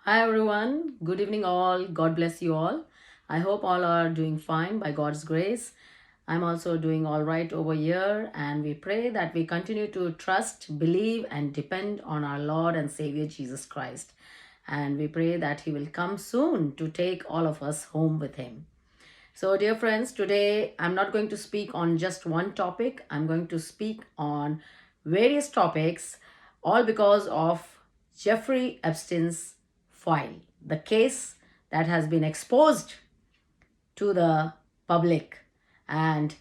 Hi everyone. Good evening all. God bless you all. I hope all are doing fine by God's grace. I'm also doing all right over here, and we pray that we continue to trust, believe and depend on our Lord and Savior Jesus Christ. And we pray that he will come soon to take all of us home with him. So dear friends, today I'm not going to speak on just one topic. I'm going to speak on various topics, all because of Jeffrey Epstein's file, the case that has been exposed to the public, and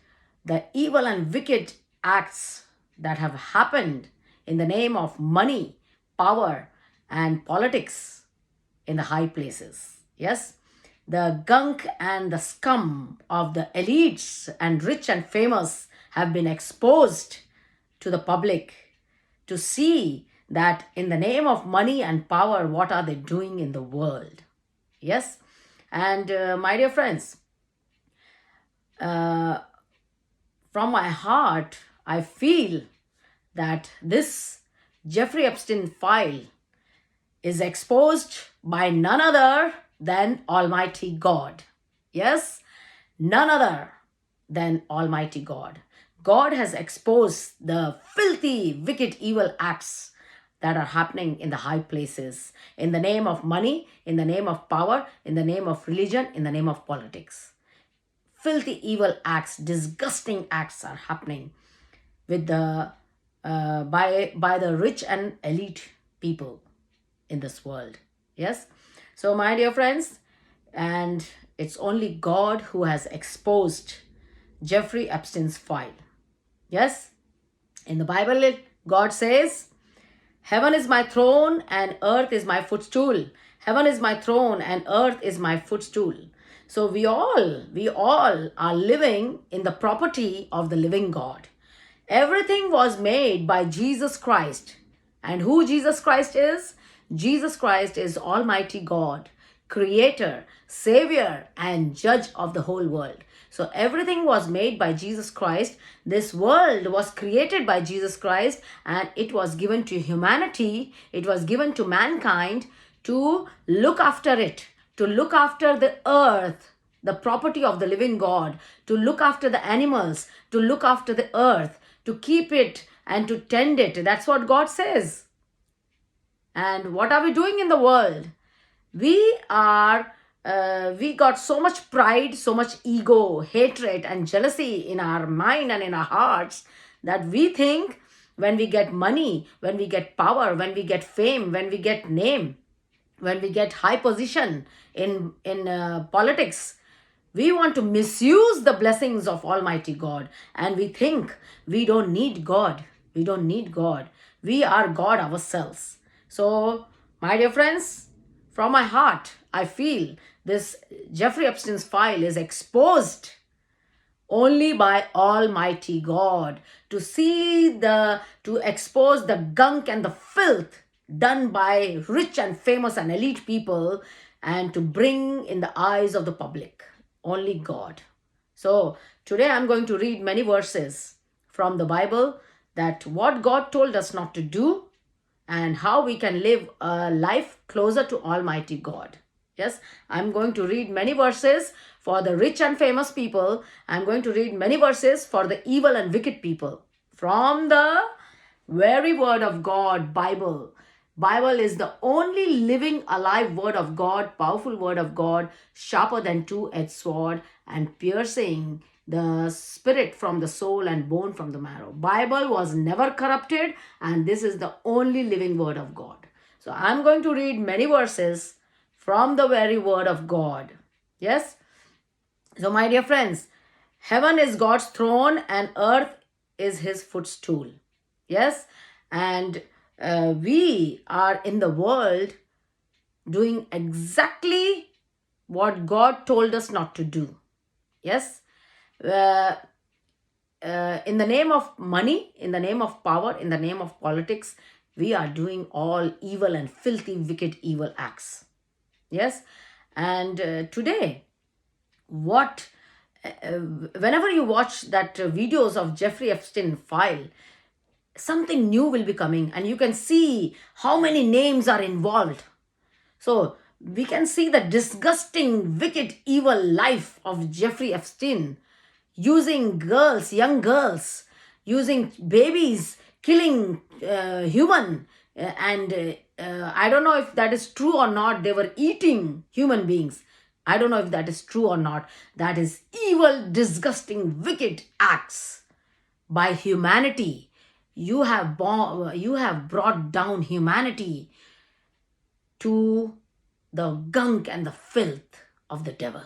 the evil and wicked acts that have happened in the name of money, power, and politics in the high places. Yes, the gunk and the scum of the elites and rich and famous have been exposed to the public to see that in the name of money and power, what are they doing in the world? Yes, and my dear friends, uh, from my heart, I feel that this Jeffrey Epstein file is exposed by none other than Almighty God. Yes, none other than Almighty God. God has exposed the filthy, wicked, evil acts that are happening in the high places in the name of money, in the name of power, in the name of religion, in the name of politics. Filthy, evil acts, disgusting acts are happening with the by the rich and elite people in this world. Yes. So, my dear friends, and it's only God who has exposed Jeffrey Epstein's file. Yes. In the Bible, God says, Heaven is my throne and earth is my footstool. Heaven is my throne and earth is my footstool. So we all are living in the property of the living God. Everything was made by Jesus Christ. And who Jesus Christ is? Jesus Christ is Almighty God, Creator, Savior, and Judge of the whole world. So everything was made by Jesus Christ. This world was created by Jesus Christ, and it was given to humanity, it was given to mankind to look after it, to look after the earth, the property of the living God, to look after the animals, to look after the earth, to keep it and to tend it. That's what God says. And what are we doing in the world? We are, we got so much pride, so much ego, hatred, and jealousy in our mind and in our hearts that we think when we get money, when we get power, when we get fame, when we get name, when we get high position in politics, we want to misuse the blessings of Almighty God, and we think we don't need God. We don't need God. We are God ourselves. So, my dear friends, from my heart, I feel this Jeffrey Epstein's file is exposed only by Almighty God to expose the gunk and the filth done by rich and famous and elite people, and to bring in the eyes of the public only God. So today I'm going to read many verses from the Bible, that what God told us not to do and how we can live a life closer to Almighty God. Yes, I'm going to read many verses for the rich and famous people. I'm going to read many verses for the evil and wicked people from the very word of God, Bible. Bible is the only living, alive word of God, powerful word of God, sharper than two-edged sword and piercing the spirit from the soul and bone from the marrow. Bible was never corrupted, and this is the only living word of God. So I'm going to read many verses from the very word of God. Yes. So my dear friends, heaven is God's throne and earth is his footstool. Yes. And we are in the world doing exactly what God told us not to do. Yes. Uh, in the name of money, in the name of power, in the name of politics, we are doing all evil and filthy, wicked, evil acts. Yes. And today, what whenever you watch that videos of Jeffrey Epstein file, something new will be coming, and you can see how many names are involved. So we can see the disgusting, wicked, evil life of Jeffrey Epstein, using girls, young girls, using babies, killing human. And I don't know if that is true or not. They were eating human beings. I don't know if that is true or not. That is evil, disgusting, wicked acts by humanity. You have brought down humanity to the gunk and the filth of the devil.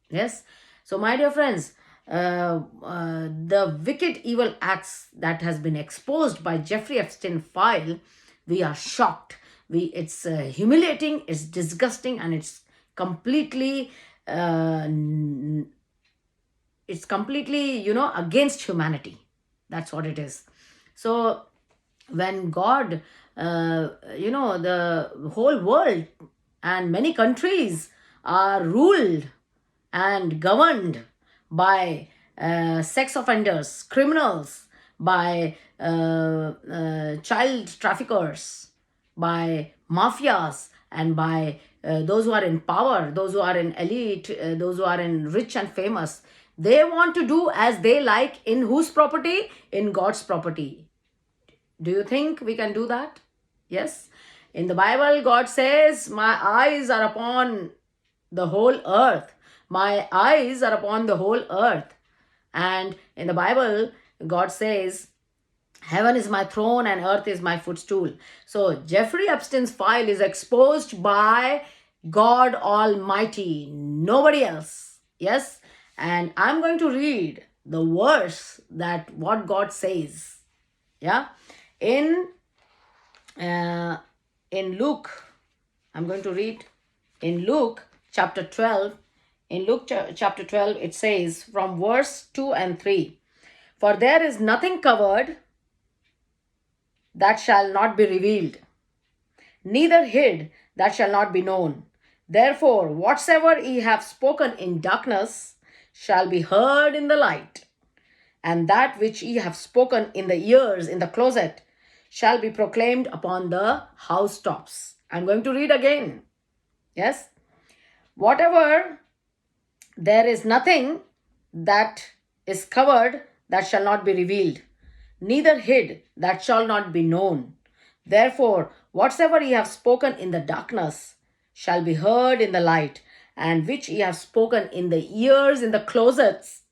Yes. So, my dear friends, the wicked evil acts that has been exposed by Jeffrey Epstein file, we are shocked. It's humiliating, it's disgusting, and completely, uh, it's completely, against humanity. That's what it is. So, when God, the whole world and many countries are ruled and governed by sex offenders, criminals, by child traffickers, by mafias, and by those who are in power, those who are in elite, those who are in rich and famous. They want to do as they like in whose property? In God's property. Do you think we can do that? Yes. In the Bible, God says, my eyes are upon the whole earth. My eyes are upon the whole earth. And in the Bible, God says, heaven is my throne and earth is my footstool. So Jeffrey Epstein's file is exposed by God Almighty, nobody else. Yes. And I'm going to read the verse that what God says. Yeah. In Luke, I'm going to read in Luke chapter 12. In Luke chapter 12, it says from verse 2 and 3, for there is nothing covered that shall not be revealed, neither hid that shall not be known. Therefore, whatsoever ye have spoken in darkness shall be heard in the light, and that which ye have spoken in the ears in the closet shall be proclaimed upon the housetops. I'm going to read again. Yes. Whatever, there is nothing that is covered that shall not be revealed, neither hid that shall not be known. Therefore, whatsoever ye have spoken in the darkness shall be heard in the light, and which ye have spoken in the ears in the closets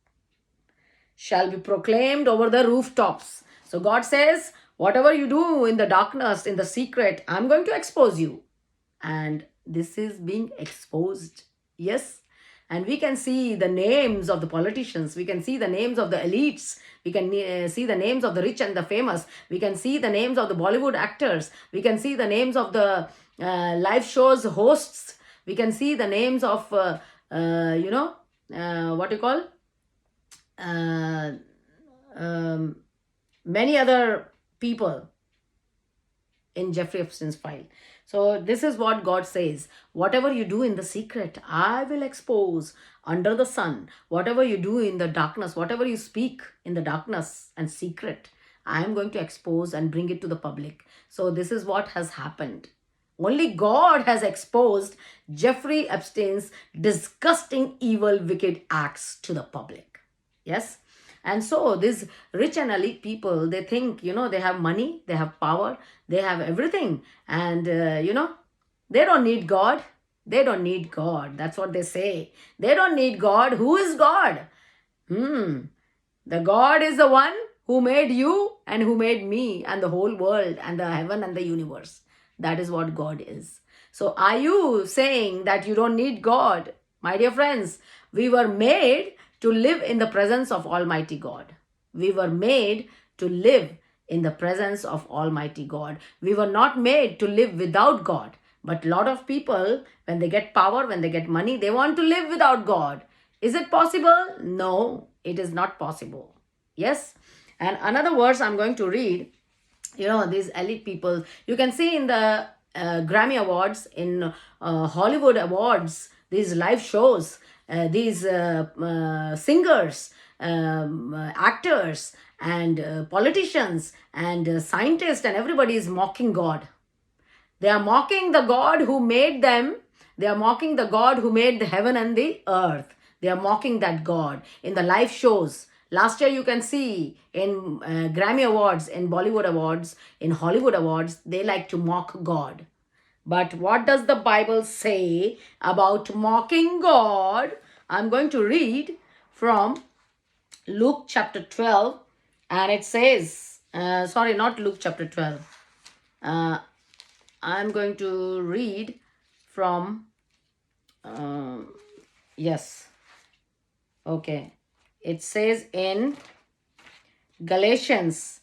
shall be proclaimed over the rooftops. So God says, whatever you do in the darkness, in the secret, I'm going to expose you. And this is being exposed. Yes. And we can see the names of the politicians. We can see the names of the elites. We can see the names of the rich and the famous. We can see the names of the Bollywood actors. We can see the names of the live shows hosts. We can see the names of, what you call? Many other people in Jeffrey Epstein's file. So this is what God says. Whatever you do in the secret, I will expose under the sun. Whatever you do in the darkness, whatever you speak in the darkness and secret, I am going to expose and bring it to the public. So this is what has happened. Only God has exposed Jeffrey Epstein's disgusting, evil, wicked acts to the public. Yes. And so these rich and elite people, they think, they have money, they have power, they have everything. And, they don't need God. They don't need God. That's what they say. They don't need God. Who is God? The God is the one who made you and who made me and the whole world and the heaven and the universe. That is what God is. So are you saying that you don't need God? My dear friends, we were made to live in the presence of Almighty God. We were made to live in the presence of Almighty God. We were not made to live without God. But a lot of people, when they get power, when they get money, they want to live without God. Is it possible? No, it is not possible. Yes. And another verse I'm going to read, these elite people, you can see in the Grammy Awards, in Hollywood Awards, these live shows, these singers, actors, and politicians, and scientists, and everybody is mocking God. They are mocking the God who made them. They are mocking the God who made the heaven and the earth. They are mocking that God in the live shows. Last year, you can see in Grammy Awards, in Bollywood Awards, in Hollywood Awards, they like to mock God. But what does the Bible say about mocking God? I'm going to read from Luke chapter 12, and it says, sorry, not Luke chapter 12. I'm going to read from, yes, okay. It says in Galatians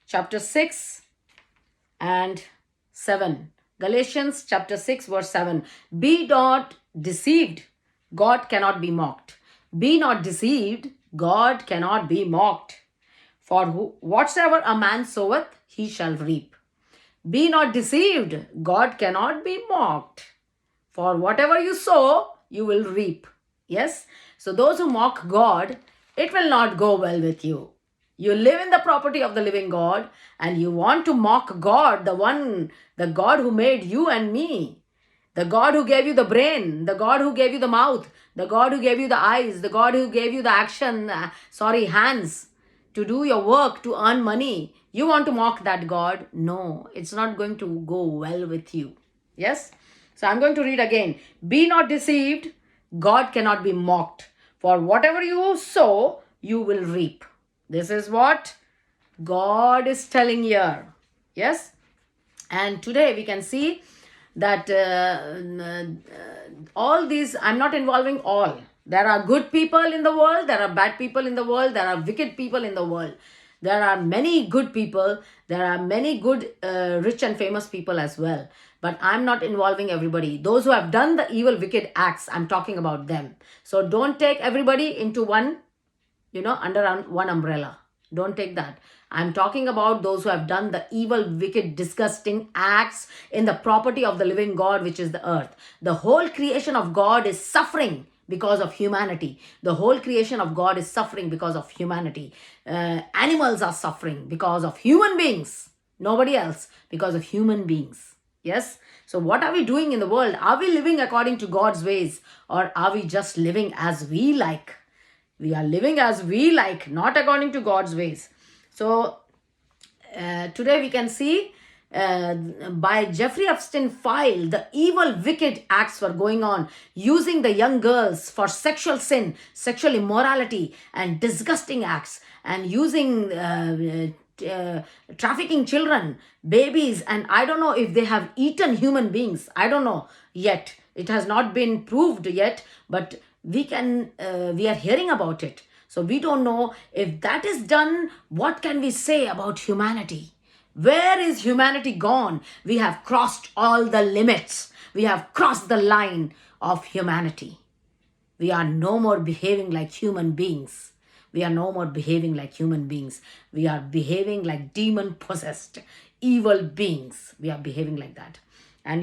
chapter 6 and 7. Galatians chapter 6 verse 7. Be not deceived, God cannot be mocked. Be not deceived, God cannot be mocked. For whatsoever a man soweth, he shall reap. Be not deceived, God cannot be mocked. For whatever you sow, you will reap. Yes? So those who mock God, it will not go well with you. You live in the property of the living God, and you want to mock God, the God who made you and me, the God who gave you the brain, the God who gave you the mouth, the God who gave you the eyes, the God who gave you the hands to do your work, to earn money. You want to mock that God? No, it's not going to go well with you. Yes? So I'm going to read again. Be not deceived, God cannot be mocked. For whatever you sow, you will reap. This is what God is telling here. Yes? And today we can see that all these, I'm not involving all. There are good people in the world, there are bad people in the world, there are wicked people in the world. There are many good people, there are many good, rich and famous people as well. But I'm not involving everybody. Those who have done the evil, wicked acts, I'm talking about them. So don't take everybody into one, under one umbrella. Don't take that. I'm talking about those who have done the evil, wicked, disgusting acts in the property of the living God, which is the earth. The whole creation of God is suffering because of humanity. The whole creation of God is suffering because of humanity. Animals are suffering because of human beings. Nobody else, because of human beings. Yes? So what are we doing in the world? Are we living according to God's ways, or are we just living as we like? We are living as we like, not according to God's ways. So today we can see by Jeffrey Epstein file, the evil, wicked acts were going on, using the young girls for sexual sin, sexual immorality, and disgusting acts, and using trafficking children, babies, and I don't know if they have eaten human beings. I don't know yet. It has not been proved yet, but we are hearing about it. So we don't know if that is done. What can we say about humanity? Where is humanity gone? We have crossed all the limits. We have crossed the line of humanity. We are no more behaving like human beings. We are no more behaving like human beings. We are behaving like demon-possessed, evil beings. We are behaving like that. And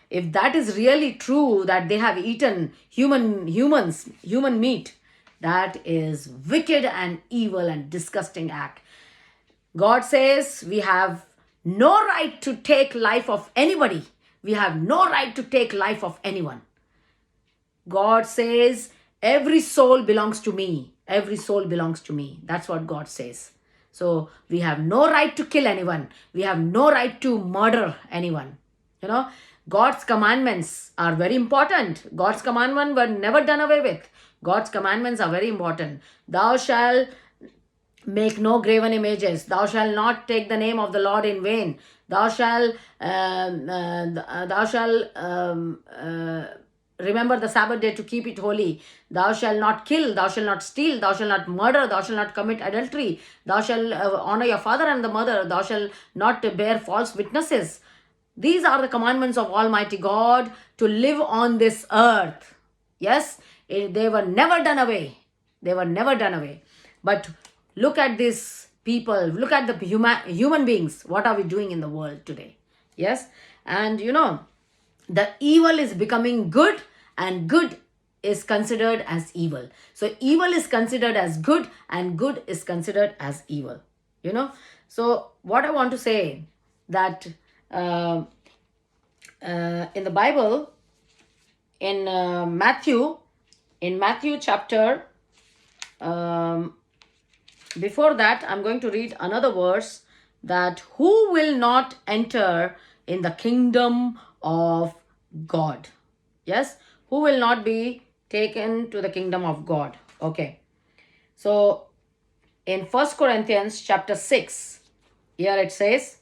if that is really true, that they have eaten human meat, that is wicked and evil and disgusting act. God says we have no right to take life of anybody. We have no right to take life of anyone. God says every soul belongs to me. Every soul belongs to me. That's what God says. So we have no right to kill anyone. We have no right to murder anyone. God's commandments are very important. God's commandments were never done away with. God's commandments are very important. Thou shalt make no graven images. Thou shalt not take the name of the Lord in vain. Thou shalt remember the Sabbath day to keep it holy. Thou shalt not kill. Thou shalt not steal. Thou shalt not murder. Thou shalt not commit adultery. Thou shalt honor your father and the mother. Thou shalt not bear false witnesses. These are the commandments of Almighty God to live on this earth. Yes, they were never done away. They were never done away. But look at these people. Look at the human beings. What are we doing in the world today? Yes, and the evil is becoming good, and good is considered as evil. So evil is considered as good, and good is considered as evil. So what I want to say, that uh, in the Bible, in Matthew chapter, um, before that, I'm going to read another verse, that who will not enter in the kingdom of God? Yes, who will not be taken to the kingdom of God? Okay. So in First Corinthians chapter 6, here it says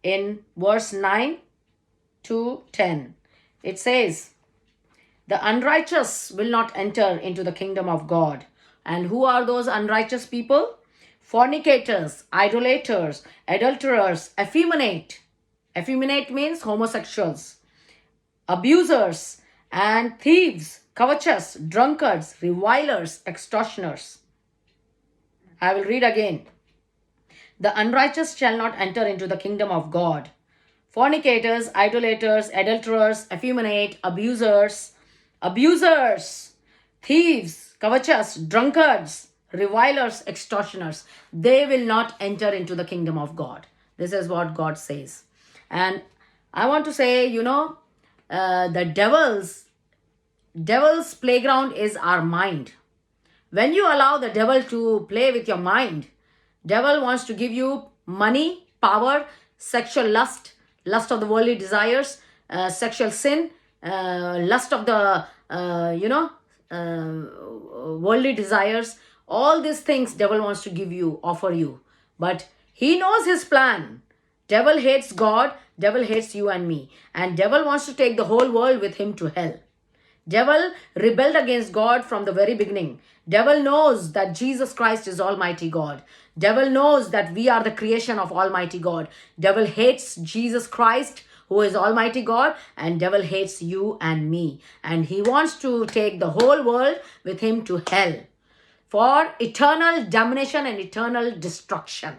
in verse 9 to 10, it says, the unrighteous will not enter into the kingdom of God. And who are those unrighteous people? Fornicators, idolaters, adulterers, effeminate. Effeminate means homosexuals, abusers, and thieves, covetous, drunkards, revilers, extortioners. I will read again. The unrighteous shall not enter into the kingdom of God. Fornicators, idolaters, adulterers, effeminate, abusers, thieves, covetous, drunkards, revilers, extortioners, they will not enter into the kingdom of God. This is what God says. And I want to say, the devil's playground is our mind. When you allow the devil to play with your mind, devil wants to give you money, power, sexual lust of the worldly desires, sexual sin, lust of the worldly desires. All these things devil wants to give you, offer you. But he knows his plan. Devil hates God, devil hates you and me. And devil wants to take the whole world with him to hell. Devil rebelled against God from the very beginning. Devil knows that Jesus Christ is Almighty God. Devil knows that we are the creation of Almighty God. Devil hates Jesus Christ, who is Almighty God, and devil hates you and me. And he wants to take the whole world with him to hell for eternal damnation and eternal destruction.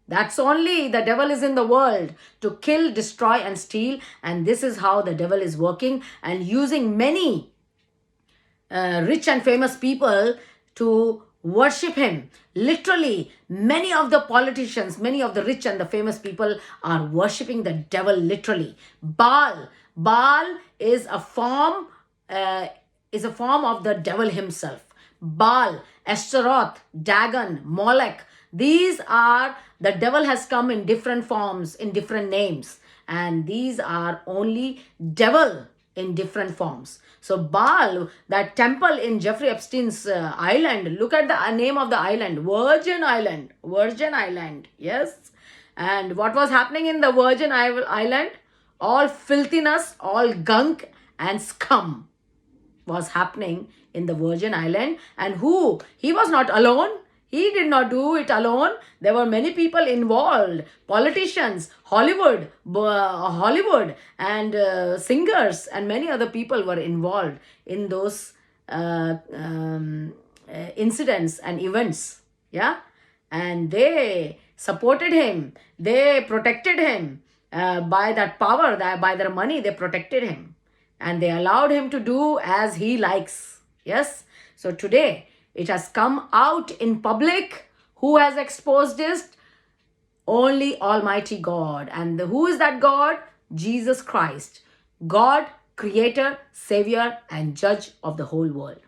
That's only the devil is in the world, to kill, destroy, and steal. And this is how the devil is working and using many rich and famous people to worship him. Literally, many of the politicians, many of the rich and the famous people are worshiping the devil literally. Baal is a form of the devil himself. Baal, Ashtaroth, Dagon, Molech. These are, the devil has come in different forms, in different names. And these are only devil in different forms. So Baal, that temple in Jeffrey Epstein's island, look at the name of the island, Virgin Island, yes. And what was happening in the Virgin Island? All filthiness, all gunk and scum was happening in the Virgin Island. And he was not alone. He did not do it alone. There were many people involved, politicians, Hollywood, and singers, and many other people were involved in those incidents and events. Yeah, and they supported him. They protected him by that power, by their money. They protected him, and they allowed him to do as he likes. Yes. So today, it has come out in public. Who has exposed this? Only Almighty God. And who is that God? Jesus Christ. God, creator, savior, and judge of the whole world.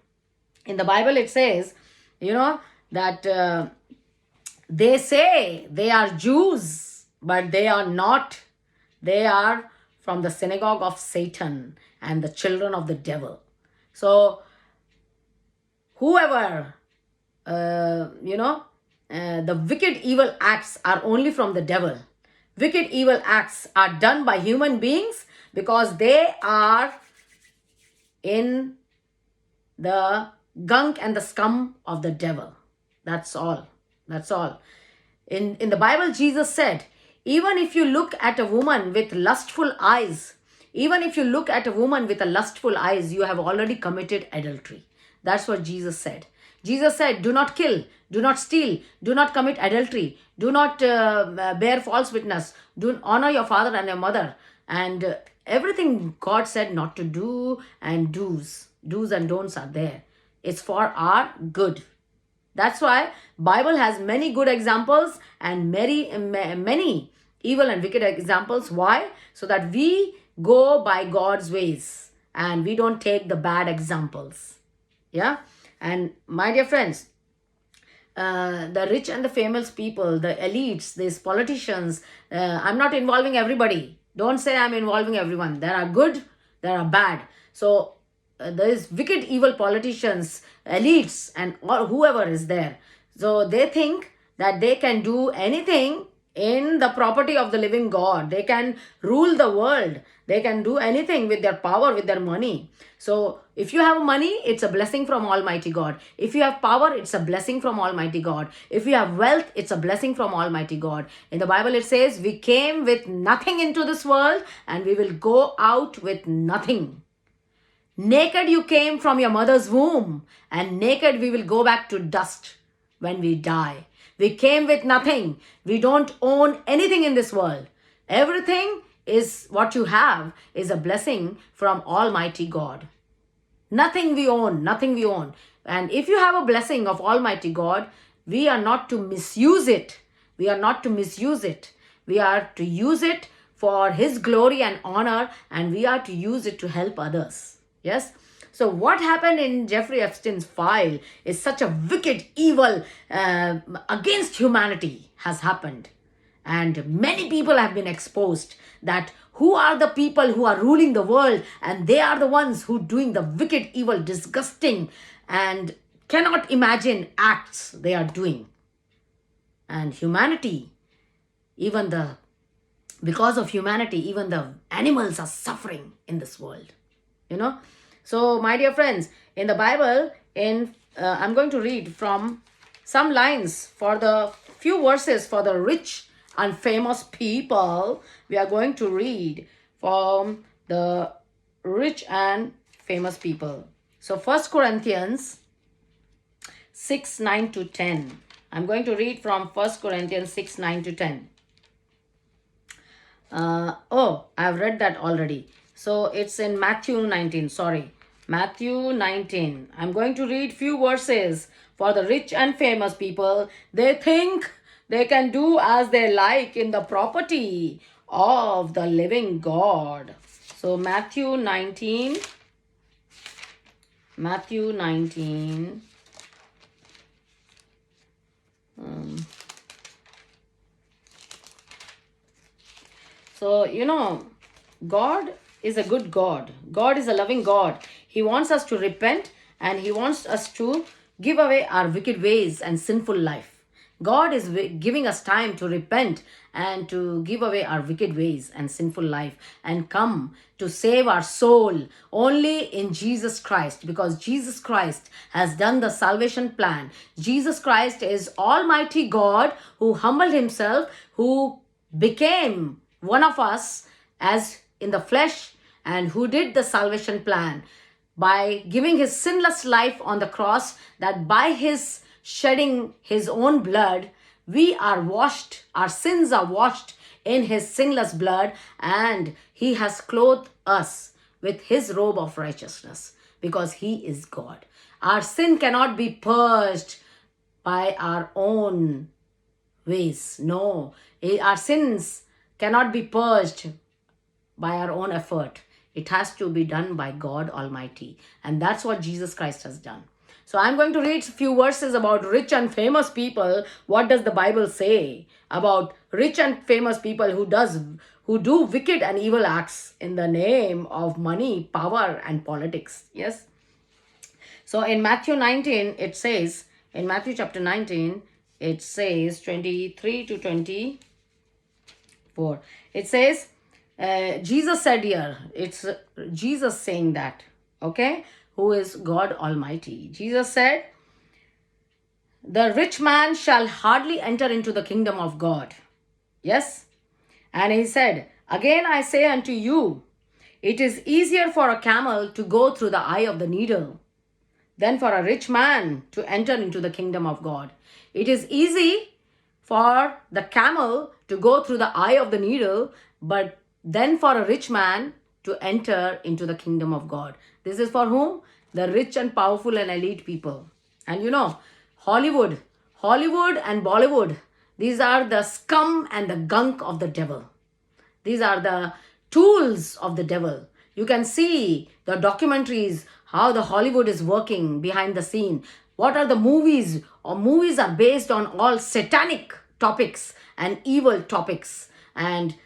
In the Bible, it says, that they say they are Jews, but they are not. They are from the synagogue of Satan and the children of the devil. So, whoever, the wicked evil acts are only from the devil. Wicked evil acts are done by human beings because they are in the gunk and the scum of the devil. That's all. That's all. In the Bible, Jesus said, even if you look at a woman with lustful eyes, you have already committed adultery. That's what Jesus said. Jesus said, do not kill, do not steal, do not commit adultery, do not bear false witness, do honor your father and your mother. And everything God said not to do, and do's and don'ts are there. It's for our good. That's why Bible has many good examples and many evil and wicked examples. Why? So that we go by God's ways and we don't take the bad examples. Yeah. And my dear friends, the rich and the famous people, the elites, these politicians, I'm not involving everybody. Don't say I'm involving everyone. There are good, there are bad. So there is wicked, evil politicians, elites, and whoever is there. So they think that they can do anything in the property of the living God. They can rule the world. They can do anything with their power, with their money. So if you have money, it's a blessing from Almighty God. If you have power, it's a blessing from Almighty God. If you have wealth, it's a blessing from Almighty God. In the Bible, it says, we came with nothing into this world and we will go out with nothing. Naked you came from your mother's womb, and naked we will go back to dust when we die. We came with nothing. We don't own anything in this world. Everything is what you have is a blessing from Almighty God. Nothing we own, nothing we own. And if you have a blessing of Almighty God, we are not to misuse it. We are not to misuse it. We are to use it for His glory and honor, and we are to use it to help others. Yes. So what happened in Jeffrey Epstein's file is such a wicked, evil against humanity has happened. And many people have been exposed that who are the people who are ruling the world, and they are the ones who doing the wicked, evil, disgusting, and cannot imagine acts they are doing. And humanity, because of humanity, even the animals are suffering in this world. So my dear friends, in the Bible, I'm going to read from some lines for the few verses for the rich and famous people. We are going to read from the rich and famous people. So 1 Corinthians 6, 9 to 10. I'm going to read from 1 Corinthians 6, 9 to 10. I've read that already. So it's in Matthew 19, Matthew 19. I'm going to read few verses for the rich and famous people. They think they can do as they like in the property of the living God. So Matthew 19. So, God is a good God. God is a loving God. He wants us to repent, and He wants us to give away our wicked ways and sinful life. God is giving us time to repent and to give away our wicked ways and sinful life and come to save our soul only in Jesus Christ, because Jesus Christ has done the salvation plan. Jesus Christ is Almighty God who humbled Himself, who became one of us as in the flesh, and who did the salvation plan by giving His sinless life on the cross, that by His shedding His own blood, we are washed, our sins are washed in His sinless blood, and He has clothed us with His robe of righteousness, because He is God. Our sin cannot be purged by our own ways. No, our sins cannot be purged by our own effort. It has to be done by God Almighty. And that's what Jesus Christ has done. So I'm going to read a few verses about rich and famous people. What does the Bible say about rich and famous people who do wicked and evil acts in the name of money, power, and politics? Yes. So in Matthew 19, it says, in Matthew chapter 19, it says 23 to 24. It says, Jesus said here, it's Jesus saying that, okay, who is God Almighty. Jesus said, the rich man shall hardly enter into the kingdom of God. Yes. And He said, again I say unto you, it is easier for a camel to go through the eye of the needle than for a rich man to enter into the kingdom of God. It is easy for the camel to go through the eye of the needle, but then for a rich man to enter into the kingdom of God. This is for whom? The rich and powerful and elite people. And Hollywood and Bollywood, These are the scum and the gunk of the devil. These are the tools of the devil. You can see the documentaries, how the Hollywood is working behind the scene. What are the movies? Or movies are based on all satanic topics and evil topics. And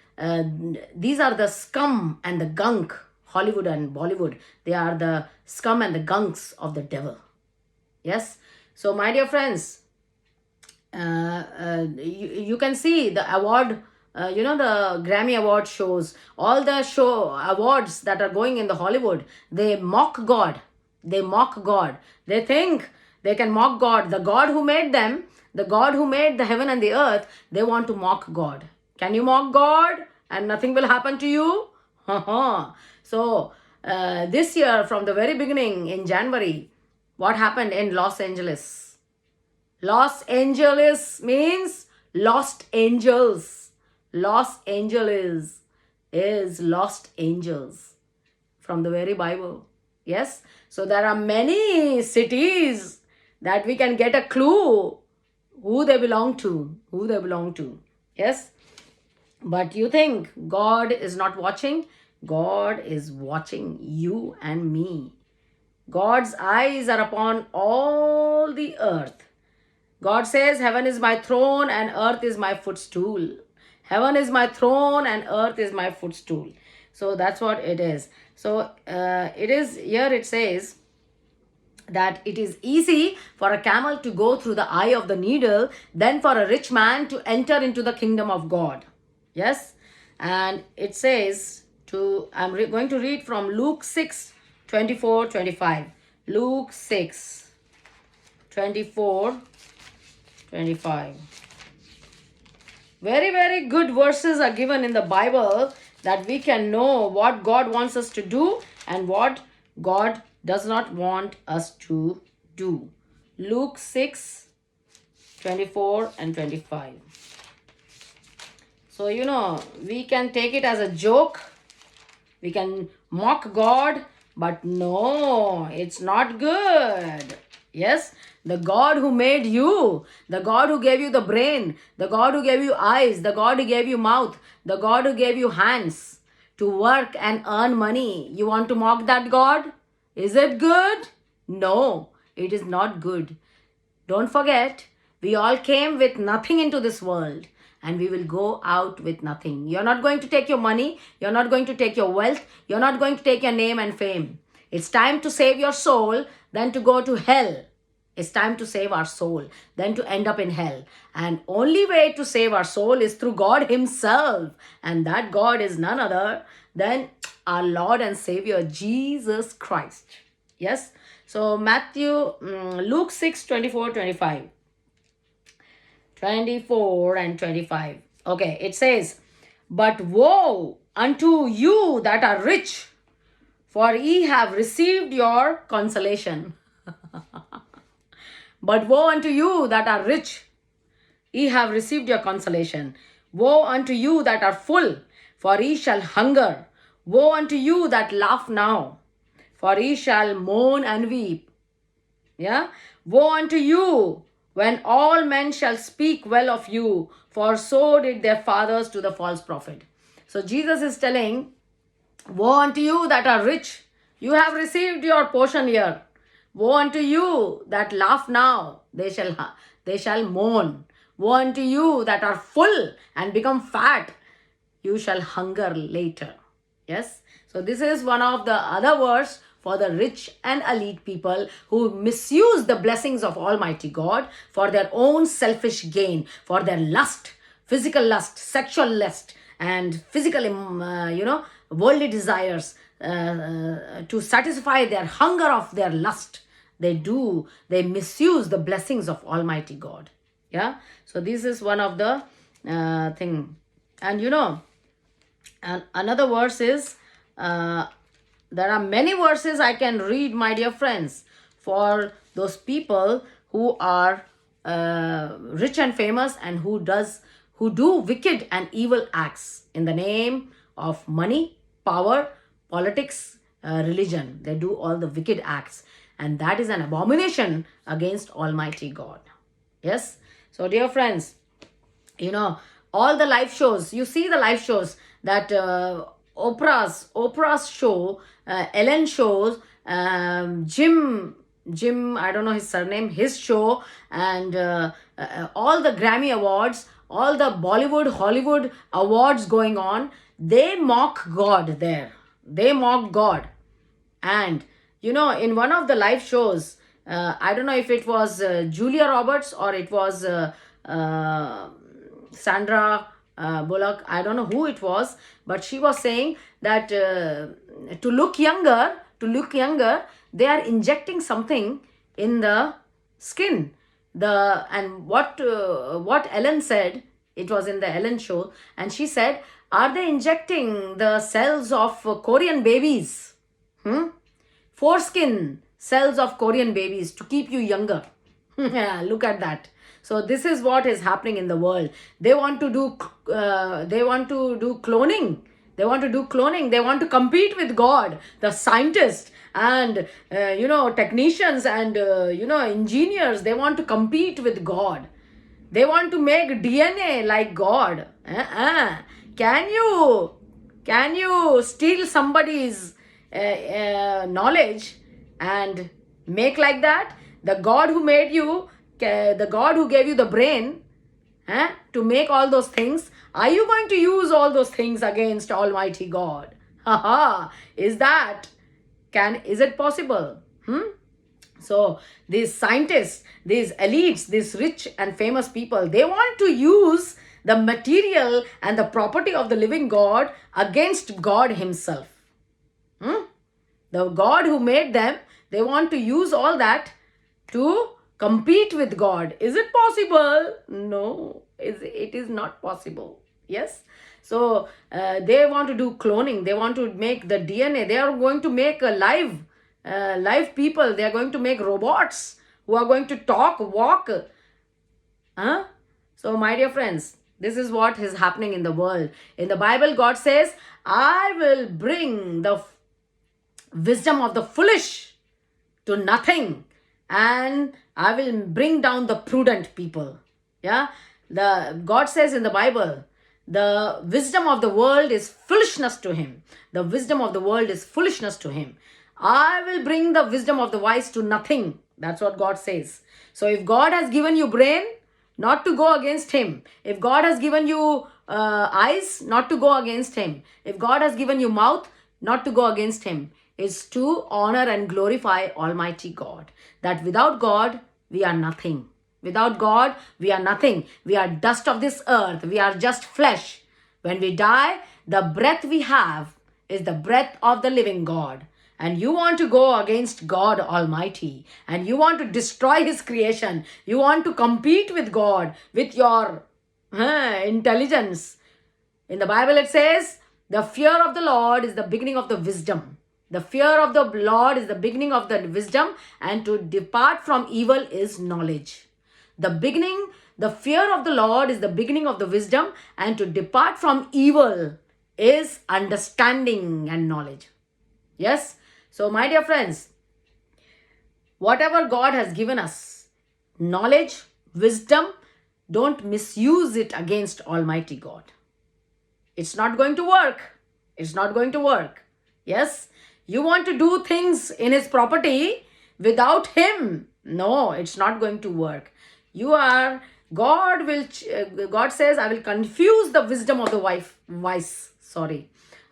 these are the scum and the gunk, Hollywood and Bollywood. They are the scum and the gunks of the devil. Yes. So, my dear friends, you can see the award, the Grammy award shows, all the show awards that are going in the Hollywood. They mock God. They mock God. They think they can mock God. The God who made them, the God who made the heaven and the earth, they want to mock God. Can you mock God and nothing will happen to you? So this year, from the very beginning in January, what happened in Los Angeles? Los Angeles means lost angels. Los Angeles is lost angels from the very Bible. Yes. So there are many cities that we can get a clue who they belong to. Who they belong to. Yes. But you think God is not watching? God is watching you and me. God's eyes are upon all the earth. God says, heaven is my throne and earth is my footstool. Heaven is my throne and earth is my footstool. So that's what it is. So it is, here it says that it is easy for a camel to go through the eye of the needle than for a rich man to enter into the kingdom of God. Yes. And it says I'm going to read from Luke 6, 24, 25. Luke 6, 24, 25. Very, very good verses are given in the Bible that we can know what God wants us to do and what God does not want us to do. Luke 6, 24 and 25. So, we can take it as a joke. We can mock God, but no, it's not good. Yes, the God who made you, the God who gave you the brain, the God who gave you eyes, the God who gave you mouth, the God who gave you hands to work and earn money. You want to mock that God? Is it good? No, it is not good. Don't forget, we all came with nothing into this world and we will go out with nothing. You're not going to take your money. You're not going to take your wealth. You're not going to take your name and fame. It's time to save your soul than to go to hell. It's time to save our soul than to end up in hell. And only way to save our soul is through God himself. And that God is none other than our Lord and Savior, Jesus Christ. Yes. So Luke 6, 24, 25. 24 and 25. Okay, it says, but woe unto you that are rich, for ye have received your consolation. But woe unto you that are rich, ye have received your consolation. Woe unto you that are full, for ye shall hunger. Woe unto you that laugh now, for ye shall mourn and weep. Yeah? Woe unto you when all men shall speak well of you, for so did their fathers to the false prophet. So Jesus is telling, woe unto you that are rich, you have received your portion here. Woe unto you that laugh now, they shall mourn. Woe unto you that are full and become fat, you shall hunger later. Yes. So this is one of the other words for the rich and elite people who misuse the blessings of Almighty God for their own selfish gain, for their lust, physical lust, sexual lust, and physical, worldly desires, to satisfy their hunger of their lust. They misuse the blessings of Almighty God. Yeah. So this is one of the thing. And and another verse is, there are many verses I can read, my dear friends, for those people who are rich and famous and who do wicked and evil acts in the name of money, power, politics, religion. They do all the wicked acts, and that is an abomination against Almighty God. Yes. So, dear friends, you know, all the live shows, you see the live shows that Oprah's show, Ellen shows, Jim, I don't know his surname, his show, and all the Grammy awards, all the Bollywood Hollywood awards going on, they mock God there, they mock God. And in one of the live shows, I don't know if it was Julia Roberts or it was uh, Sandra Bullock, I don't know who it was, but she was saying that to look younger, they are injecting something in the skin. And what Ellen said, it was in the Ellen show, and she said, are they injecting the cells of Korean babies? Foreskin cells of Korean babies to keep you younger. Yeah, look at that. So this is what is happening in the world. They want to do cloning. They want to do cloning. They want to compete with God. The scientists and technicians and engineers, they want to compete with God. They want to make DNA like God. Can you steal somebody's knowledge and make like that? The God who made you, the God who gave you the brain to make all those things, are you going to use all those things against Almighty God? Haha, is it possible? So these scientists, these elites, these rich and famous people, they want to use the material and the property of the living God against God himself. The God who made them, they want to use all that to compete with God. Is it possible? No, it is not possible. Yes. So they want to do cloning. They want to make the DNA. They are going to make a live people. They are going to make robots who are going to talk, walk. So my dear friends, this is what is happening in the world. In the Bible, God says, I will bring the wisdom of the foolish to nothing, and I will bring down the prudent people. Yeah, God says in the Bible, the wisdom of the world is foolishness to him. The wisdom of the world is foolishness to him. I will bring the wisdom of the wise to nothing. That's what God says. So if God has given you brain, not to go against him. If God has given you eyes, not to go against him. If God has given you mouth, not to go against him. Is to honor and glorify Almighty God. That without God, we are nothing. Without God, we are nothing. We are dust of this earth. We are just flesh. When we die, the breath we have is the breath of the living God. And you want to go against God Almighty. And you want to destroy his creation. You want to compete with God with your intelligence. In the Bible it says, the fear of the Lord is the beginning of the wisdom. The fear of the Lord is the beginning of the wisdom, and to depart from evil is knowledge. The fear of the Lord is the beginning of the wisdom, and to depart from evil is understanding and knowledge. Yes? So, my dear friends, whatever God has given us, knowledge, wisdom, don't misuse it against Almighty God. It's not going to work. It's not going to work. Yes? You want to do things in his property without him. No, it's not going to work. God says, I will confuse the wisdom of the wise.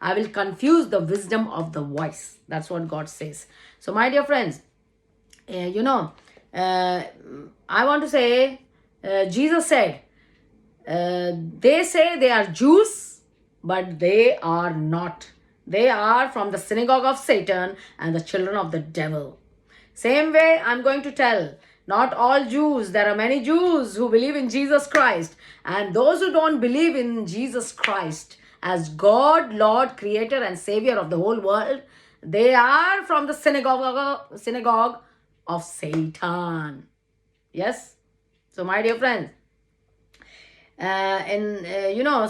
I will confuse the wisdom of the wise. That's what God says. So my dear friends, I want to say, Jesus said, they say they are Jews, but they are not. They are from the synagogue of Satan and the children of the devil. Same way, I'm going to tell, not all Jews. There are many Jews who believe in Jesus Christ. And those who don't believe in Jesus Christ as God, Lord, Creator and Savior of the whole world, they are from the synagogue of Satan. Yes? So my dear friends,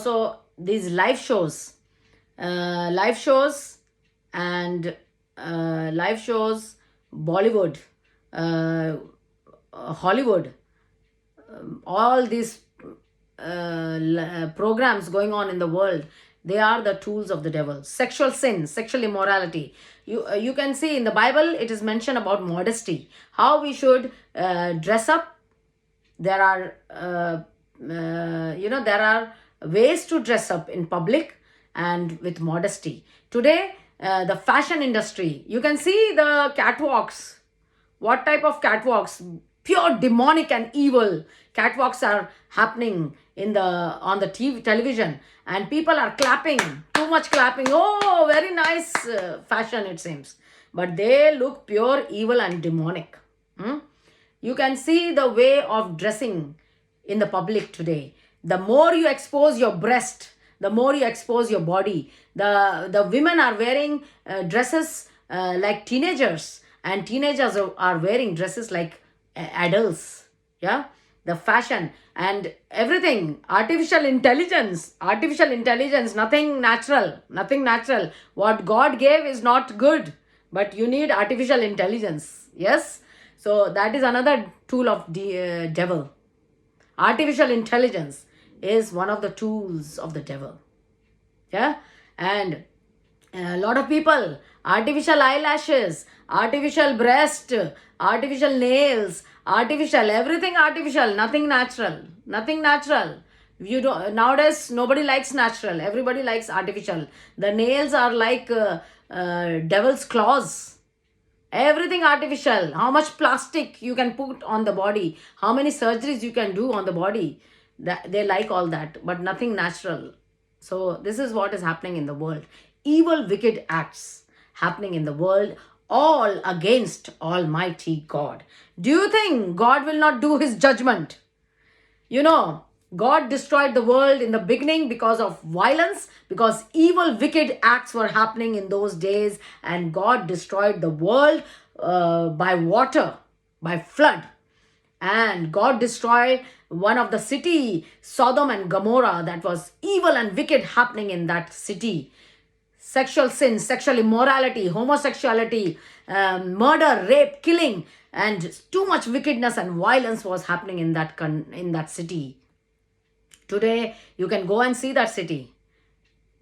so these live shows Bollywood, Hollywood, all these programs going on in the world, they are the tools of the devil. Sexual sin, sexual immorality. You can see in the Bible it is mentioned about modesty, how we should dress up. There are there are ways to dress up in public and with modesty. Today, the fashion industry, you can see the catwalks. What type of catwalks? Pure demonic and evil catwalks are happening in the on the television, and people are clapping, too much clapping. Oh, very nice fashion, it seems, but they look pure evil and demonic. Hmm? You can see the way of dressing in the public today. The more you expose your breast, the more you expose your body. The women are wearing dresses like teenagers, and teenagers are wearing dresses like adults. Yeah, the fashion and everything, artificial intelligence, nothing natural, nothing natural. What God gave is not good, but you need artificial intelligence. Yes, so that is another tool of the devil. Artificial intelligence is one of the tools of the devil. Yeah, and a lot of people, artificial eyelashes, artificial breast, artificial nails, artificial everything, artificial, nothing natural, nothing natural. You don't, nowadays nobody likes natural, everybody likes artificial. The nails are like devil's claws. Everything artificial. How much plastic you can put on the body, how many surgeries you can do on the body, that they like all that, but nothing natural. So this is what is happening in the world. Evil, wicked acts happening in the world, all against Almighty God. Do you think God will not do his judgment? You know, God destroyed the world in the beginning because of violence, because evil, wicked acts were happening in those days, and God destroyed the world by water, by flood. And God destroyed one of the city, Sodom and Gomorrah, that was evil and wicked happening in that city. Sexual sin, sexual immorality, homosexuality, murder, rape, killing, and too much wickedness and violence was happening in that city. Today, you can go and see that city.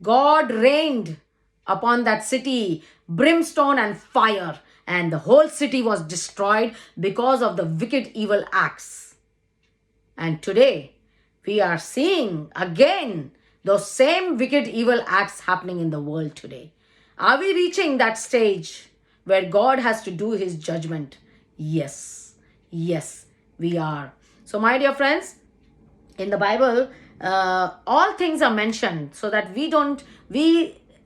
God rained upon that city brimstone and fire, and the whole city was destroyed because of the wicked, evil acts. And today, we are seeing again those same wicked, evil acts happening in the world today. Are we reaching that stage where God has to do his judgment? Yes, yes, we are. So, my dear friends, in the Bible, all things are mentioned so that we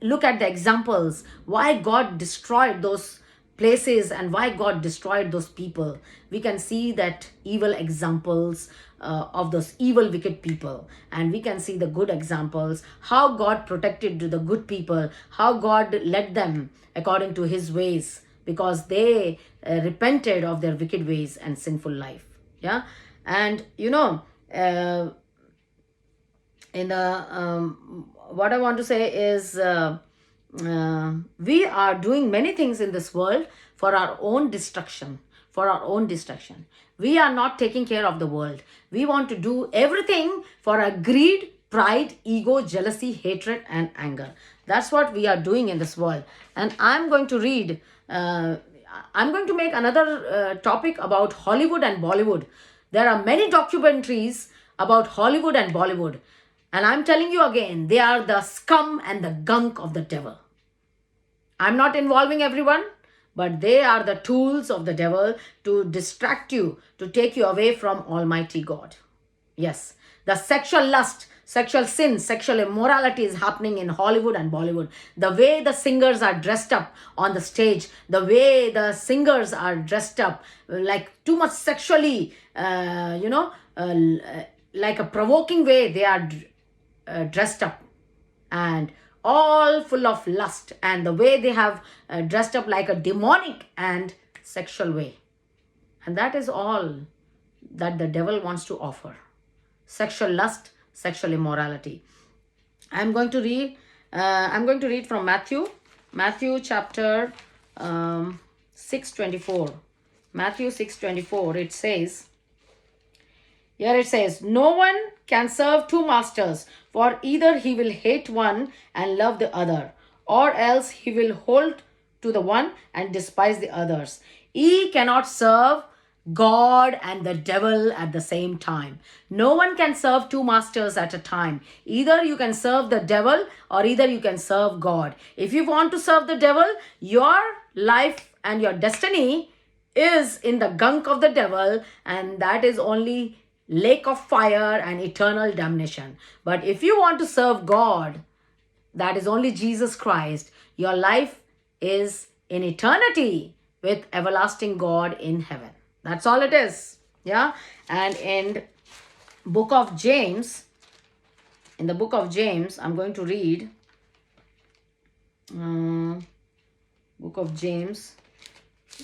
look at the examples why God destroyed those places and why God destroyed those people. We can see that evil examples of those evil, wicked people, and we can see the good examples, how God protected the good people, how God led them according to his ways, because they repented of their wicked ways and sinful life. Yeah, and in the what I want to say is we are doing many things in this world for our own destruction, for our own destruction. We are not taking care of the world. We want to do everything for our greed, pride, ego, jealousy, hatred, and anger. That's what we are doing in this world. And I'm going to read I'm going to make another topic about Hollywood and Bollywood. There are many documentaries about Hollywood and Bollywood. And I'm telling you again, they are the scum and the gunk of the devil. I'm not involving everyone, but they are the tools of the devil to distract you, to take you away from Almighty God. Yes, the sexual lust, sexual sin, sexual immorality is happening in Hollywood and Bollywood. The way the singers are dressed up on the stage, the way the singers are dressed up, like too much sexually, like a provoking way they are dressed up, and all full of lust, and the way they have dressed up like a demonic and sexual way. And that is all that the devil wants to offer. Sexual lust, sexual immorality. I'm going to read from Matthew chapter 6:24. Matthew 6:24, it says, Here it says, no one can serve two masters, for either he will hate one and love the other, or else he will hold to the one and despise the others. Ye cannot serve God and the devil at the same time. No one can serve two masters at a time. Either you can serve the devil or either you can serve God. If you want to serve the devil, your life and your destiny is in the gunk of the devil, and that is only lake of fire and eternal damnation. But if you want to serve God, that is only Jesus Christ, your life is in eternity with everlasting God in heaven. That's all it is. Yeah. And in book of James, in the book of James, I'm going to read book of James.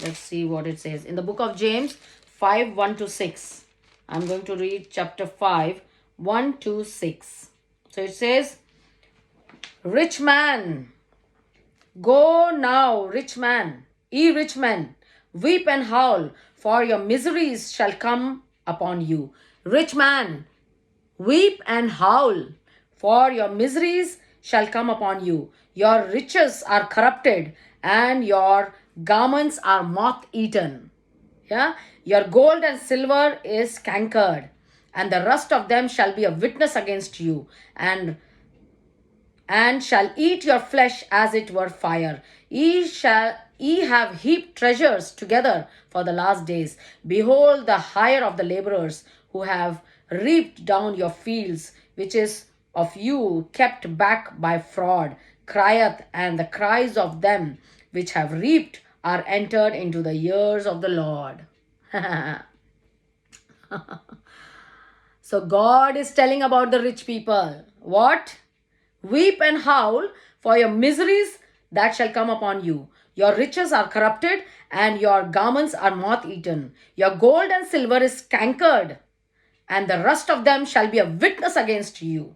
Let's see what it says. In the book of James 5, 1 to 6. I'm going to read chapter 5, 1 to 6. So it says, rich man, go now, rich man, ye rich men, weep and howl, for your miseries shall come upon you. Rich man, weep and howl, for your miseries shall come upon you. Your riches are corrupted, and your garments are moth-eaten. Yeah, your gold and silver is cankered, and the rust of them shall be a witness against you, and shall eat your flesh as it were fire. Ye have heaped treasures together for the last days. Behold, the hire of the laborers who have reaped down your fields, which is of you kept back by fraud, crieth, and the cries of them which have reaped are entered into the ears of the Lord. So God is telling about the rich people. What? Weep and howl for your miseries that shall come upon you. Your riches are corrupted, and your garments are moth-eaten. Your gold and silver is cankered, and the rust of them shall be a witness against you,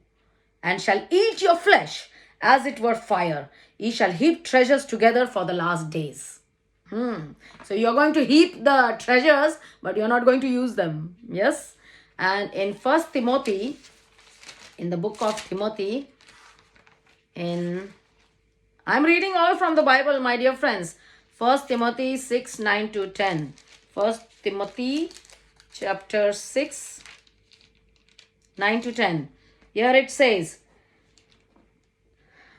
and shall eat your flesh as it were fire. Ye shall heap treasures together for the last days. So you're going to heap the treasures, but you're not going to use them. Yes? And in First Timothy, in the book of Timothy, I'm reading all from the Bible, my dear friends. 1 Timothy 6, 9 to 10. 1 Timothy chapter 6, 9 to 10. Here it says,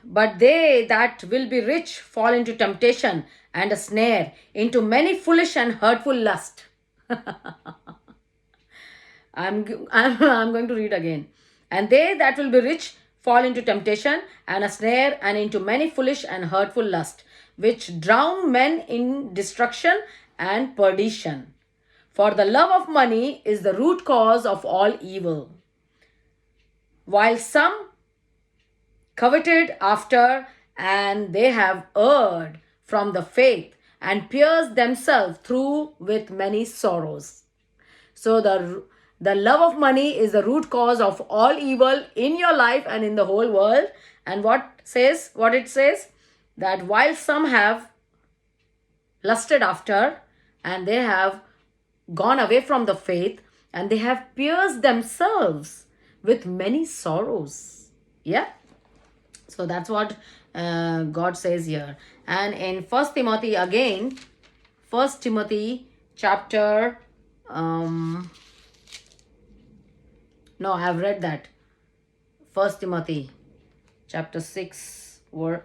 but they that will be rich fall into temptation and a snare, into many foolish and hurtful lust. I'm going to read again. And they that will be rich fall into temptation and a snare, and into many foolish and hurtful lust, which drown men in destruction and perdition. For the love of money is the root cause of all evil. While some coveted after, and they have erred from the faith, and pierced themselves through with many sorrows. So the love of money is the root cause of all evil in your life and in the whole world. And what it says, that while some have lusted after, and they have gone away from the faith, and they have pierced themselves with many sorrows. Yeah. So that's what God says here. And in 1 Timothy again, 1 Timothy chapter, no, I've read that. 1 Timothy chapter 6, I've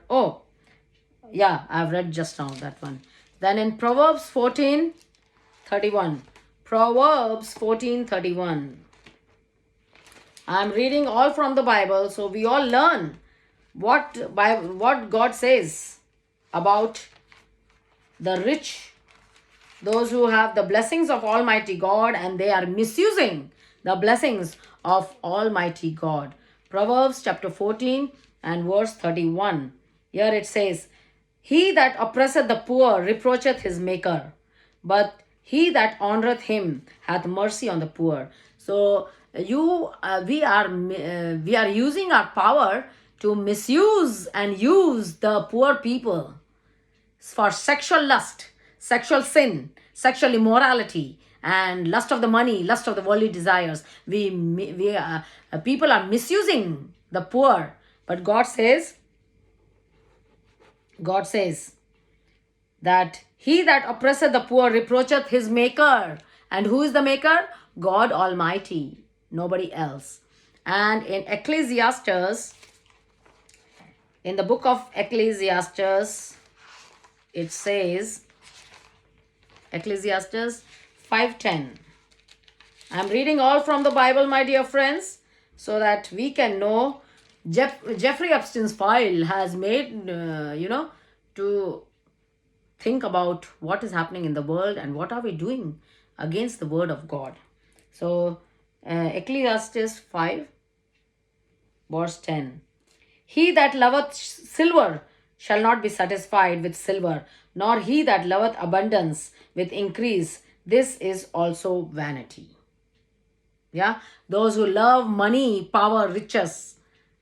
read just now that one. Then in Proverbs 14:31. Proverbs 14:31. I'm reading all from the Bible, so we all learn what God says about the rich, those who have the blessings of Almighty God, and they are misusing the blessings of Almighty God. Proverbs chapter 14 and verse 31. Here it says, he that oppresseth the poor reproacheth his maker, but he that honoreth him hath mercy on the poor. So we are using our power to misuse and use the poor people for sexual lust, sexual sin, sexual immorality, and lust of the money, lust of the worldly desires. People are misusing the poor, but God says that he that oppresseth the poor reproacheth his maker. And who is the maker? God Almighty, nobody else. And in Ecclesiastes, in the book of Ecclesiastes, it says, Ecclesiastes 5:10. I'm reading all from the Bible, my dear friends, so that we can know. Jeffrey Epstein's file has made, to think about what is happening in the world and what are we doing against the word of God. So, Ecclesiastes 5, verse 10. He that loveth silver shall not be satisfied with silver, nor he that loveth abundance with increase. This is also vanity. Yeah, those who love money, power, riches,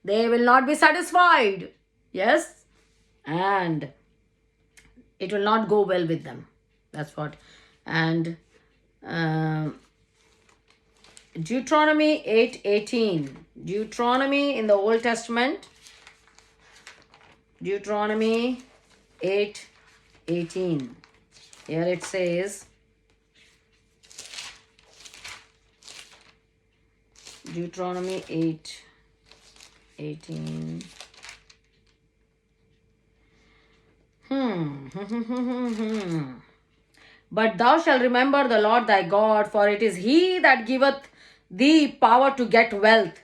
they will not be satisfied. Yes, and it will not go well with them. That's what. And Deuteronomy 8:18. Deuteronomy in the Old Testament. Deuteronomy 8:18. Here it says, Deuteronomy 8:18. But thou shalt remember the Lord thy God, for it is he that giveth thee power to get wealth,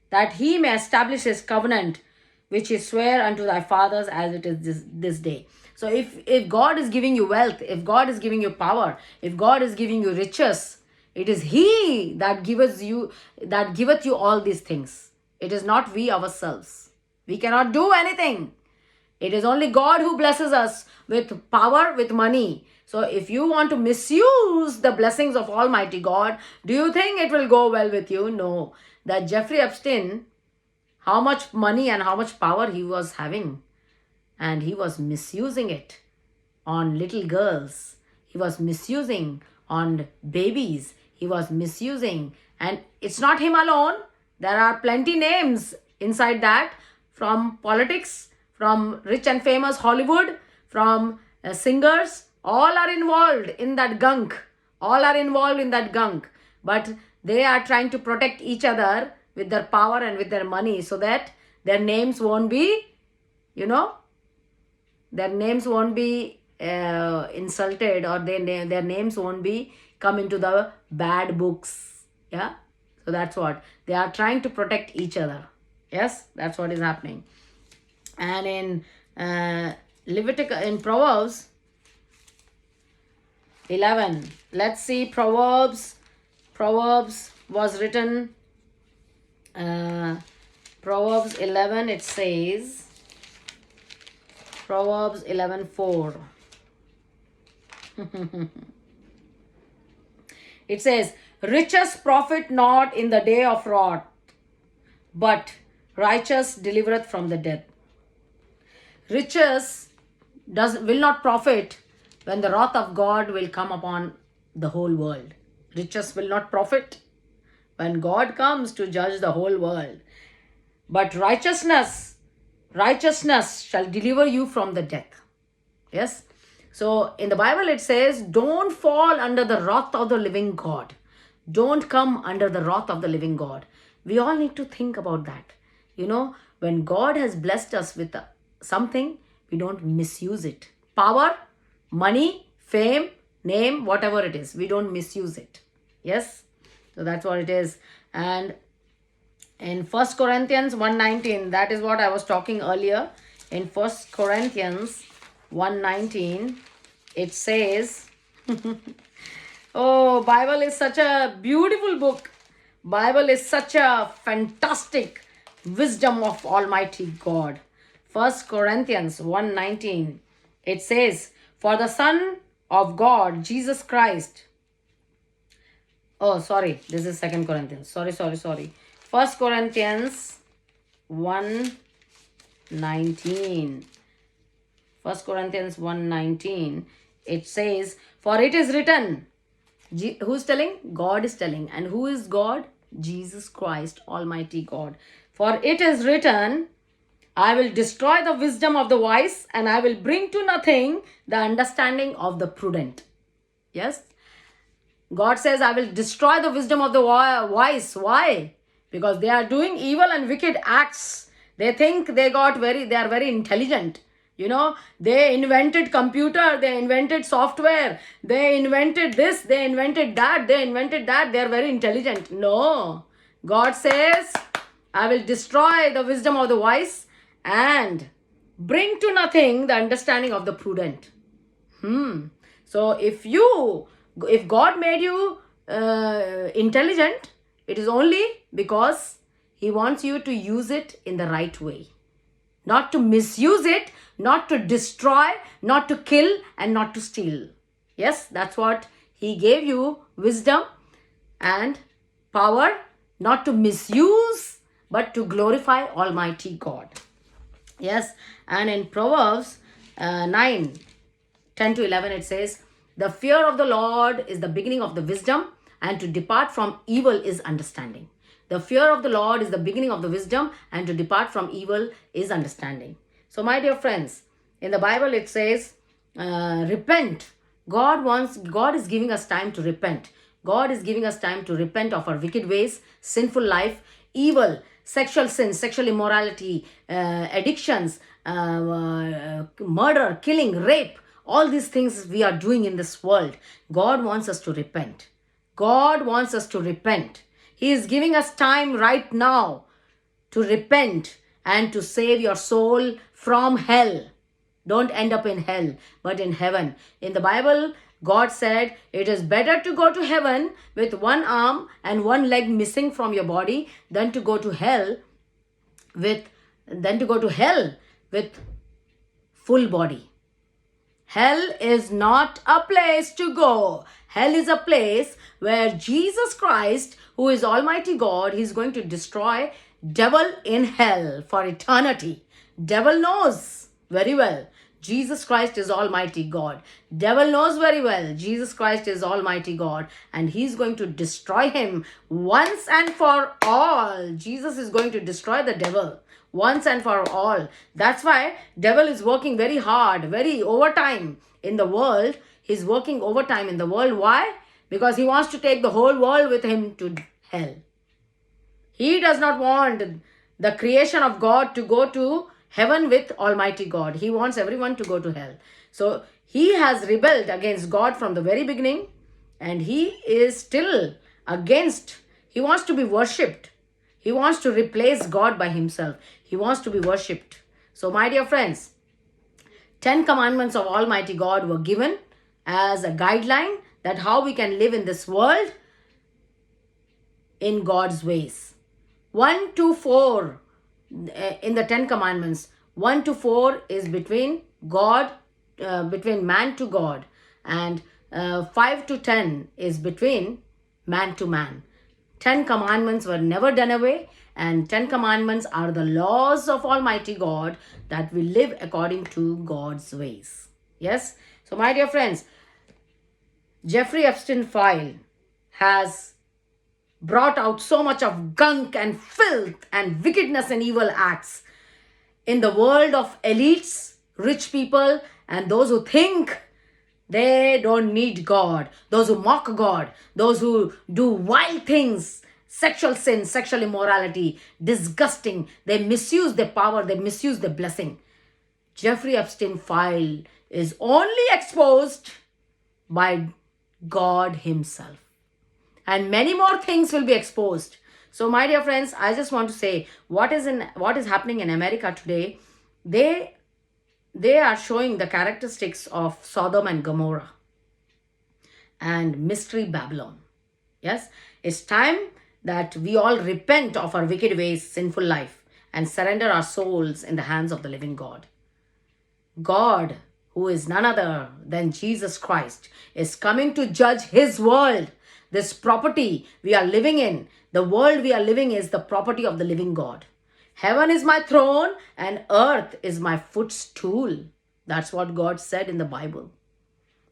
that he may establish his covenant, which he sware unto thy fathers, as it is this day. So if God is giving you wealth, if God is giving you power, if God is giving you riches, it is he that giveth you all these things. It is not we ourselves. We cannot do anything. It is only God who blesses us with power, with money. So if you want to misuse the blessings of Almighty God, do you think it will go well with you? No. That Jeffrey Epstein, how much money and how much power he was having, and he was misusing it on little girls. He was misusing on babies. He was misusing, and it's not him alone. There are plenty names inside that, from politics, from rich and famous Hollywood, from singers. All are involved in that gunk. All are involved in that gunk. But they are trying to protect each other with their power and with their money, so that their names won't be, their names won't be insulted, or their names won't be come into the bad books. Yeah. So that's what. They are trying to protect each other. Yes, that's what is happening. And in Proverbs 11, let's see, Proverbs was written, Proverbs 11, it says, Proverbs 11:4. It says, riches profit not in the day of wrath, but righteous delivereth from the death. Riches will not profit when the wrath of God will come upon the whole world. Riches will not profit when God comes to judge the whole world. But righteousness shall deliver you from the death. Yes. So in the Bible it says, don't fall under the wrath of the living God. Don't come under the wrath of the living God. We all need to think about that. When God has blessed us with something, we don't misuse it. Power, money, fame, name, whatever it is, we don't misuse it. Yes. So that's what it is. And in 1 Corinthians 1:19, that is what I was talking earlier. In 1 Corinthians 1:19, it says, oh, Bible is such a beautiful book. Bible is such a fantastic wisdom of Almighty God. 1 Corinthians 1:19, it says, for the Son of God, Jesus Christ. Oh, sorry, this is 2 Corinthians. Sorry. 1 Corinthians 1:19. 1 Corinthians 1:19, it says, for it is written, Who's telling? God is telling. And who is God? Jesus Christ, Almighty God. For it is written, I will destroy the wisdom of the wise, and I will bring to nothing the understanding of the prudent. Yes? God says, I will destroy the wisdom of the wise. Why? Because they are doing evil and wicked acts. They think they are very intelligent. They invented computer, they invented software, they invented this, they invented that, they are very intelligent. No. God says, I will destroy the wisdom of the wise and bring to nothing the understanding of the prudent. So if God made you intelligent, it is only because He wants you to use it in the right way. Not to misuse it, not to destroy, not to kill, and not to steal. Yes, that's what He gave you, wisdom and power, not to misuse, but to glorify Almighty God. Yes, and in Proverbs 9, 10 to 11, it says, the fear of the Lord is the beginning of the wisdom, and to depart from evil is understanding. The fear of the Lord is the beginning of the wisdom, and to depart from evil is understanding. So, my dear friends, in the Bible it says, repent. God is giving us time to repent. God is giving us time to repent of our wicked ways, sinful life, evil, sexual sins, sexual immorality, addictions, murder, killing, rape, all these things we are doing in this world. God wants us to repent. God wants us to repent. He is giving us time right now to repent and to save your soul from hell. Don't end up in hell, but in heaven. In the Bible, God said it is better to go to heaven with one arm and one leg missing from your body than to go to hell with full body. Hell is not a place to go. Hell is a place where Jesus Christ, who is Almighty God, He's going to destroy devil in hell for eternity. Devil knows very well Jesus Christ is Almighty God. Devil knows very well Jesus Christ is Almighty God, and he's going to destroy him once and for all. Jesus is going to destroy the devil once and for all. That's why devil is working very hard, very overtime in the world. He's working overtime in the world. Why? Because he wants to take the whole world with him to hell. He does not want the creation of God to go to heaven with Almighty God. He wants everyone to go to hell. So he has rebelled against God from the very beginning, and he is still against. He wants to be worshipped. He wants to replace God by himself. He wants to be worshipped. So my dear friends, 10 commandments of Almighty God were given as a guideline that how we can live in this world in God's ways. 1 to 4 in the 10 commandments, 1 to 4 is between God, between man to God, and 5 to 10 is between man to man. 10 commandments were never done away, and 10 commandments are the laws of Almighty God that we live according to God's ways. Yes? So my dear friends, Jeffrey Epstein file has brought out so much of gunk and filth and wickedness and evil acts in the world of elites, rich people, and those who think they don't need God, those who mock God, those who do wild things, sexual sin, sexual immorality, disgusting. They misuse their power, they misuse their blessing. Jeffrey Epstein file is only exposed by God himself. And many more things will be exposed. So my dear friends, I just want to say what is happening in America today. They are showing the characteristics of Sodom and Gomorrah and Mystery Babylon. Yes, it's time that we all repent of our wicked ways, sinful life, and surrender our souls in the hands of the living God. God, who is none other than Jesus Christ, is coming to judge his world. This property we are living in, the world we are living is the property of the living God. Heaven is my throne and earth is my footstool. That's what God said in the Bible.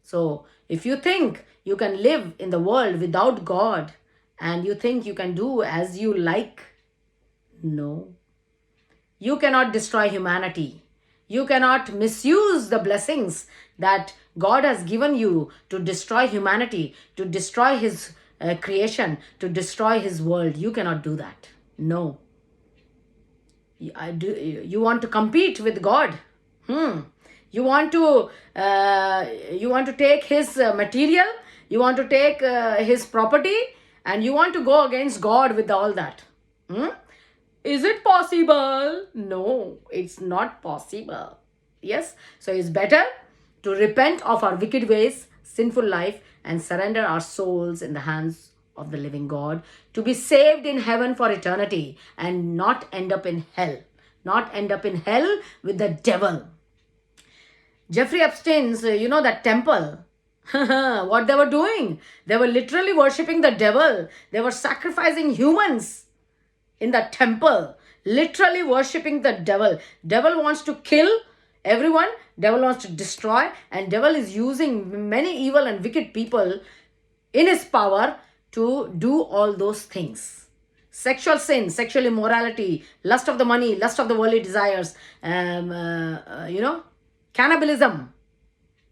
So if you think you can live in the world without God and you think you can do as you like, no. You cannot destroy humanity. You cannot misuse the blessings that God has given you to destroy humanity, to destroy His creation, to destroy His world. You cannot do that. No. You want to compete with God? You want to take His material. You want to take His property, and you want to go against God with all that. Hmm? Is it possible? No, it's not possible. Yes, so it's better to repent of our wicked ways, sinful life, and surrender our souls in the hands of the living God to be saved in heaven for eternity and not end up in hell. Not end up in hell with the devil. Jeffrey Epstein's, that temple, what they were doing, they were literally worshipping the devil. They were sacrificing humans in the temple, literally worshipping the devil. Devil wants to kill everyone. Devil wants to destroy, and devil is using many evil and wicked people in his power to do all those things. Sexual sin, sexual immorality, lust of the money, lust of the worldly desires, cannibalism.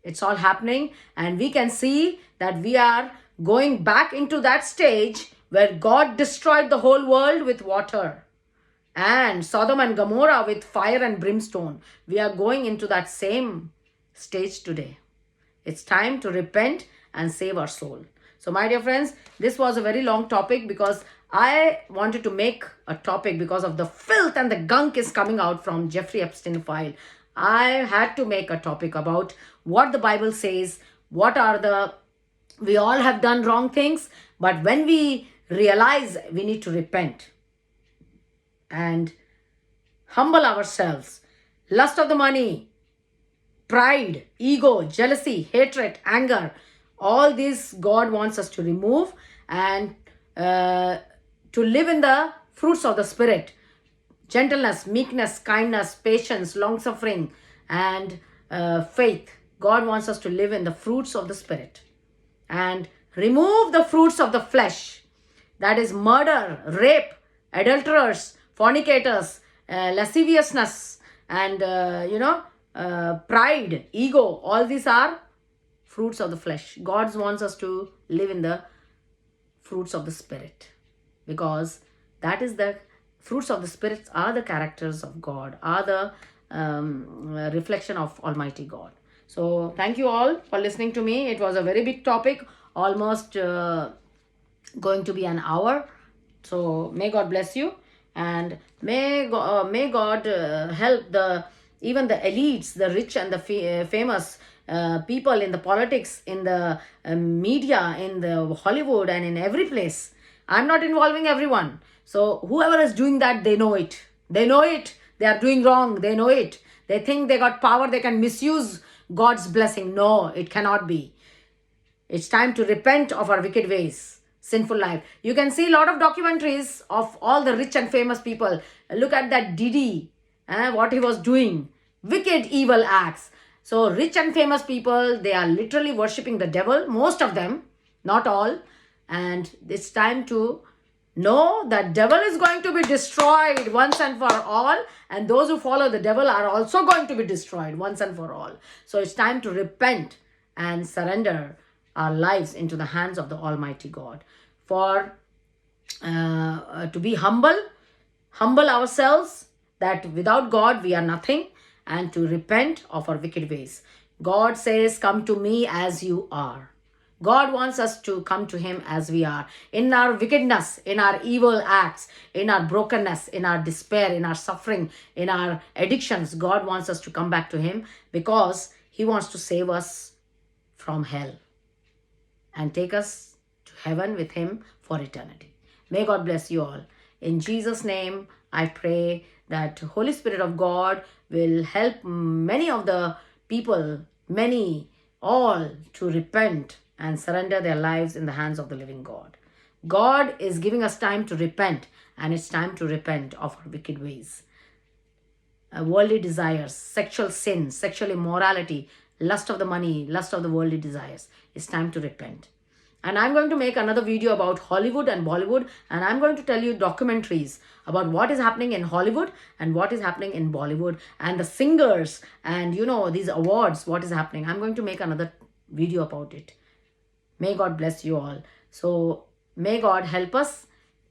It's all happening, and we can see that we are going back into that stage where God destroyed the whole world with water and Sodom and Gomorrah with fire and brimstone. We are going into that same stage today. It's time to repent and save our soul. So, my dear friends, this was a very long topic because I wanted to make a topic because of the filth and the gunk is coming out from Jeffrey Epstein file. I had to make a topic about what the Bible says, we all have done wrong things, but when we realize we need to repent and humble ourselves, lust of the money, pride, ego, jealousy, hatred, anger, all these God wants us to remove and to live in the fruits of the Spirit. Gentleness, meekness, kindness, patience, long-suffering, and faith. God wants us to live in the fruits of the Spirit. And remove the fruits of the flesh. That is murder, rape, adulterers, fornicators, lasciviousness, and, pride, ego. All these are fruits of the flesh. God wants us to live in the fruits of the Spirit. Because that is the fruits of the Spirit are the characters of God, are the reflection of Almighty God. So thank you all for listening to me. It was a very big topic, almost going to be an hour. So may God bless you, and may God help even the elites, the rich and the famous people in the politics, in the media, in the Hollywood, and in every place. I'm not involving everyone. So whoever is doing that, they know it. They know it. They are doing wrong. They know it. They think they got power. They can misuse God's blessing. No, it cannot be. It's time to repent of our wicked ways, sinful life. You can see a lot of documentaries of all the rich and famous people. Look at that Diddy, what he was doing. Wicked, evil acts. So rich and famous people, they are literally worshipping the devil. Most of them, not all. And it's time to know that devil is going to be destroyed once and for all, and those who follow the devil are also going to be destroyed once and for all. So it's time to repent and surrender our lives into the hands of the Almighty God. For to be humble ourselves, that without God we are nothing, and to repent of our wicked ways. God says, come to me as you are. God wants us to come to Him as we are. In our wickedness, in our evil acts, in our brokenness, in our despair, in our suffering, in our addictions, God wants us to come back to Him because He wants to save us from hell and take us to heaven with Him for eternity. May God bless you all. In Jesus' name, I pray that Holy Spirit of God will help many of the people, all to repent and surrender their lives in the hands of the living God. God is giving us time to repent, and it's time to repent of our wicked ways. Worldly desires, sexual sin, sexual immorality, lust of the money, lust of the worldly desires. It's time to repent. And I'm going to make another video about Hollywood and Bollywood, and I'm going to tell you documentaries about what is happening in Hollywood and what is happening in Bollywood, and the singers, and these awards, what is happening. I'm going to make another video about it. May God bless you all. So may God help us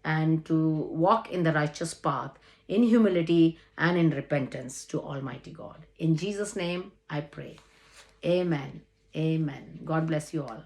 and to walk in the righteous path, in humility and in repentance to Almighty God. In Jesus' name I pray. Amen. Amen. God bless you all.